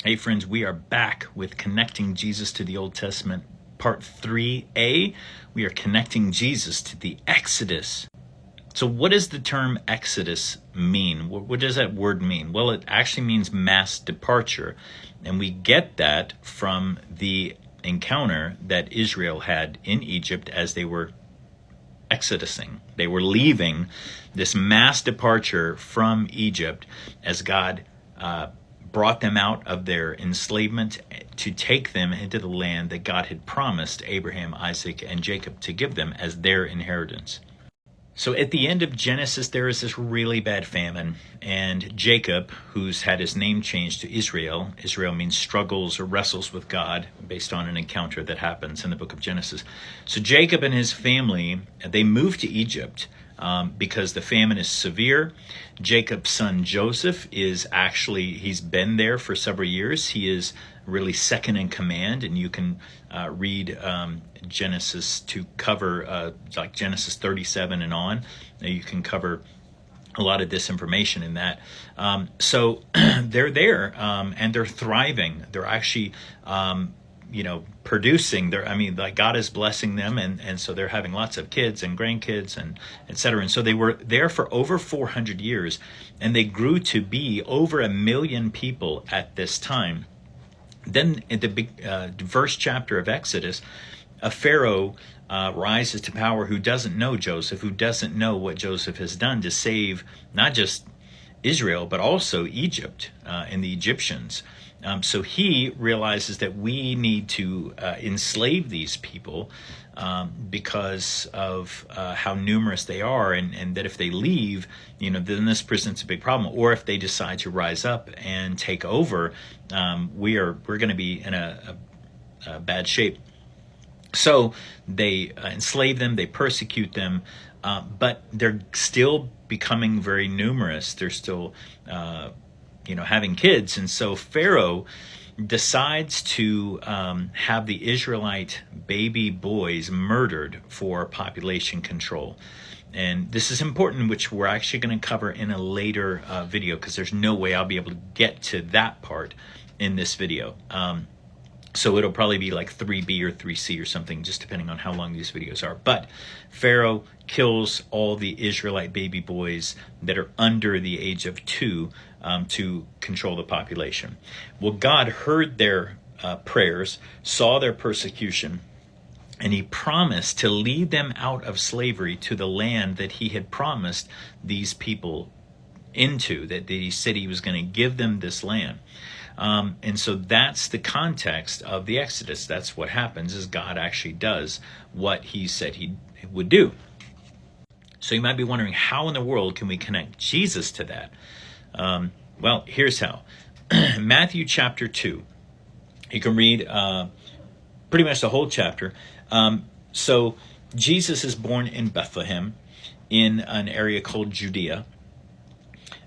Hey friends, we are back with Connecting Jesus to the Old Testament, part 3a. We are connecting Jesus to the Exodus. So what does the term Exodus mean? What does that word mean? Well, it actually means mass departure. And we get that from the encounter that Israel had in Egypt as they were exodusing. They were leaving this mass departure from Egypt as God brought them out of their enslavement to take them into the land that God had promised Abraham, Isaac, and Jacob to give them as their inheritance. So at the end of Genesis, there is this really bad famine, and Jacob, who's had his name changed to Israel — Israel means struggles or wrestles with God, based on an encounter that happens in the book of Genesis. So Jacob and his family, they moved to Egypt because the famine is severe. Jacob's son Joseph he's been there for several years. He is really second in command, and you can read Genesis to cover like Genesis 37 and on. You can cover a lot of this information in that. So they're there and they're thriving. They're actually producing. God is blessing them, and so they're having lots of kids and grandkids and etc. And so they were there for over 400 years, and they grew to be over 1 million people at this time. Then in the first chapter of Exodus, a Pharaoh rises to power who doesn't know Joseph, who doesn't know what Joseph has done to save not just Israel, but also Egypt and the Egyptians. So he realizes that we need to enslave these people because of how numerous they are, and that if they leave, then this presents a big problem. Or if they decide to rise up and take over, we're going to be in a bad shape. So they enslave them, they persecute them, but they're still becoming very numerous. They're still having kids. And so Pharaoh decides to have the Israelite baby boys murdered for population control. And this is important, which we're actually going to cover in a later video, because there's no way I'll be able to get to that part in this video. So it'll probably be like 3b or 3c or something, just depending on how long these videos are. But Pharaoh kills all the Israelite baby boys that are under the age of 2 to control the population. Well, God heard their prayers, saw their persecution, and he promised to lead them out of slavery to the land that he had promised these people into, that he said he was going to give them this land. And so that's the context of the Exodus. That's what happens, is God actually does what he said he would do. So you might be wondering, how in the world can we connect Jesus to that? Well, here's how. Matthew chapter 2. You can read pretty much the whole chapter. So Jesus is born in Bethlehem, in an area called Judea.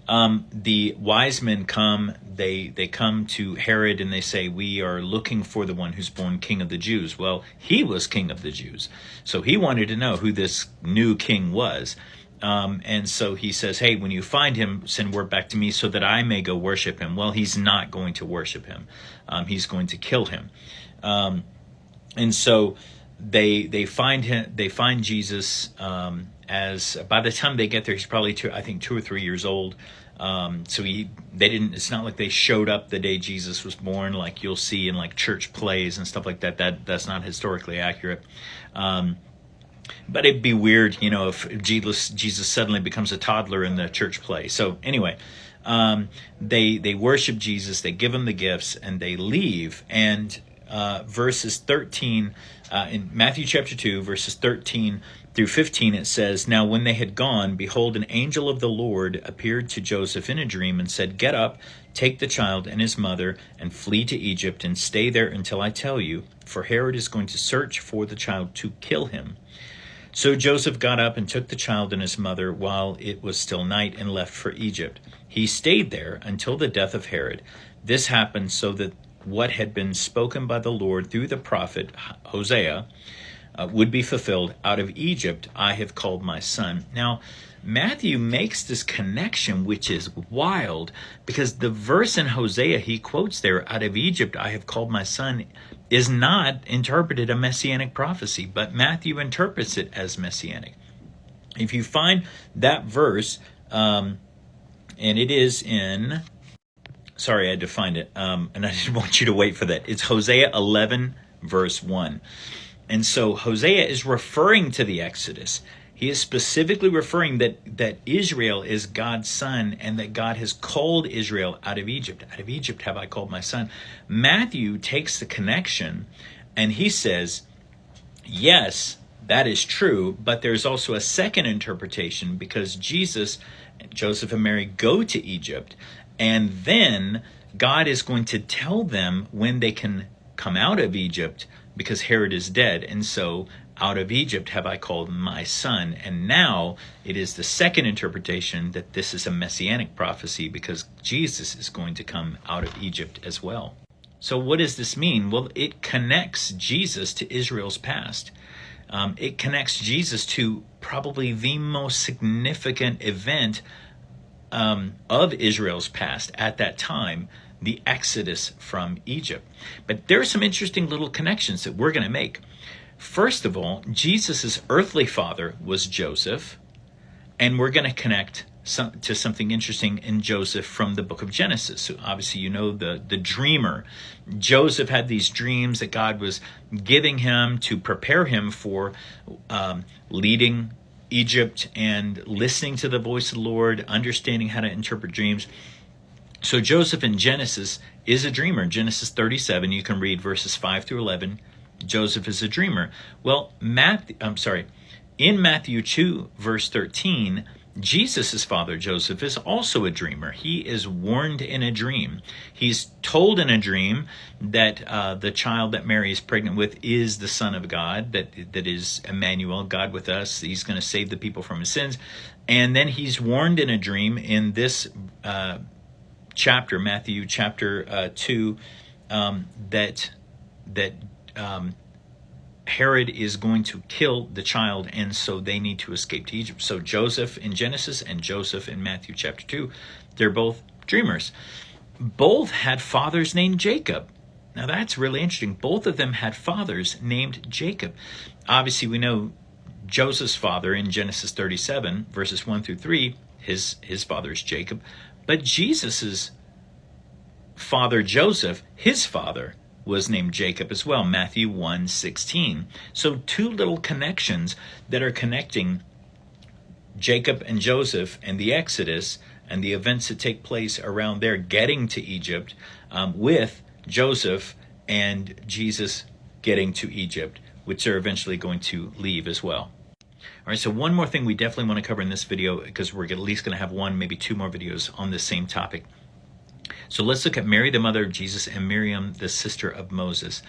The wise men come, they come to Herod and they say, we are looking for the one who's born King of the Jews. Well, he was King of the Jews. So he wanted to know who this new king was. And so he says, hey, when you find him, send word back to me so that I may go worship him. Well, he's not going to worship him. He's going to kill him. And so they find Jesus, as by the time they get there, he's probably 2 or 3 years old. So it's not like they showed up the day Jesus was born, like you'll see in like church plays and stuff like that. That's not historically accurate. But it'd be weird, if Jesus suddenly becomes a toddler in the church play. So anyway, they worship Jesus, they give him the gifts, and they leave. And verses 13 in Matthew chapter 2, verses 13 through 15, it says, now when they had gone, behold, an angel of the Lord appeared to Joseph in a dream and said, get up, take the child and his mother, and flee to Egypt, and stay there until I tell you, for Herod is going to search for the child to kill him. So Joseph got up and took the child and his mother while it was still night, and left for Egypt. He stayed there until the death of Herod. This happened so that what had been spoken by the Lord through the prophet Hosea would be fulfilled. Out of Egypt I have called my son. Now, Matthew makes this connection, which is wild, because the verse in Hosea he quotes there, out of Egypt I have called my son, is not interpreted a messianic prophecy, but Matthew interprets it as messianic. If you find that verse, and it is in, sorry, I had to find it, and I didn't want you to wait for that. It's Hosea 11, verse 1. And so Hosea is referring to the Exodus. He is specifically referring that Israel is God's son, and that God has called Israel out of Egypt. Out of Egypt have I called my son. Matthew takes the connection and he says, yes, that is true, but there's also a second interpretation, because Jesus, Joseph and Mary go to Egypt, and then God is going to tell them when they can come out of Egypt, because Herod is dead. And so, out of Egypt have I called my son. And now it is the second interpretation that this is a messianic prophecy, because Jesus is going to come out of Egypt as well. So what does this mean? Well, it connects Jesus to Israel's past. It connects Jesus to probably the most significant event of Israel's past at that time, the Exodus from Egypt. But there are some interesting little connections that we're going to make. First of all, Jesus' earthly father was Joseph, and we're going to connect to something interesting in Joseph from the book of Genesis. So obviously, you know, the dreamer. Joseph had these dreams that God was giving him to prepare him for leading Egypt and listening to the voice of the Lord, understanding how to interpret dreams. So Joseph in Genesis is a dreamer. Genesis 37, you can read verses 5 through 11. Joseph is a dreamer. Well, in Matthew 2, verse 13, Jesus' father, Joseph, is also a dreamer. He is warned in a dream. He's told in a dream that the child that Mary is pregnant with is the Son of God, that is Emmanuel, God with us. He's going to save the people from his sins. And then he's warned in a dream in this chapter, Matthew chapter 2, that Herod is going to kill the child, and so they need to escape to Egypt. So Joseph in Genesis and Joseph in Matthew chapter 2, they're both dreamers. Both had fathers named Jacob. Now that's really interesting. Both of them had fathers named Jacob. Obviously, we know Joseph's father in Genesis 37, verses 1 through 3, his father is Jacob. But Jesus's father, Joseph, his father was named Jacob as well, Matthew 1:16. So two little connections that are connecting Jacob and Joseph and the Exodus and the events that take place around their getting to Egypt, with Joseph and Jesus getting to Egypt, which they're eventually going to leave as well. All right, so one more thing we definitely want to cover in this video, because we're at least going to have one, maybe two more videos on this same topic. So let's look at Mary, the mother of Jesus, and Miriam, the sister of Moses.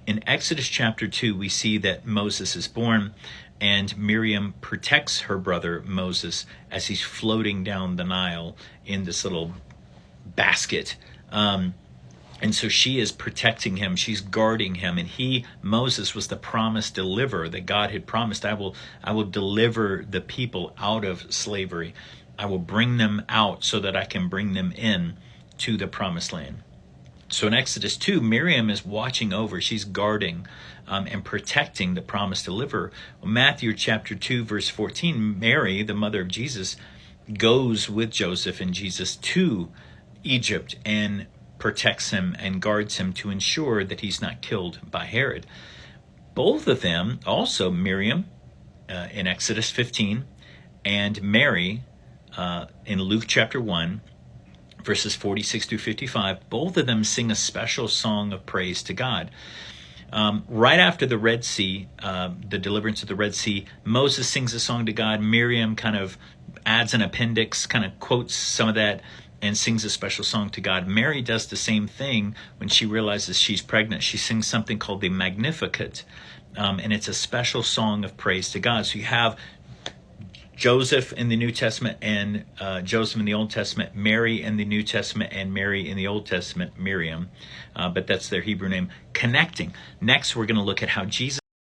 In Exodus chapter 2, we see that Moses is born, and Miriam protects her brother Moses as he's floating down the Nile in this little basket. And so she is protecting him. She's guarding him. And Moses, was the promised deliverer that God had promised. I will deliver the people out of slavery. I will bring them out so that I can bring them in to the promised land. So in Exodus 2, Miriam is watching over. She's guarding and protecting the promised deliverer. Matthew chapter 2, verse 14, Mary, the mother of Jesus, goes with Joseph and Jesus to Egypt and protects him and guards him to ensure that he's not killed by Herod. Both of them, also Miriam in Exodus 15 and Mary in Luke chapter 1, verses 46 through 55, both of them sing a special song of praise to God. Right after the Red Sea, the deliverance of the Red Sea, Moses sings a song to God. Miriam kind of adds an appendix, kind of quotes some of that, and sings a special song to God. Mary does the same thing when she realizes she's pregnant. She sings something called the Magnificat, and it's a special song of praise to God. So you have Joseph in the New Testament and Joseph in the Old Testament, Mary in the New Testament and Mary in the Old Testament, Miriam, but that's their Hebrew name, connecting. Next, we're going to look at how Jesus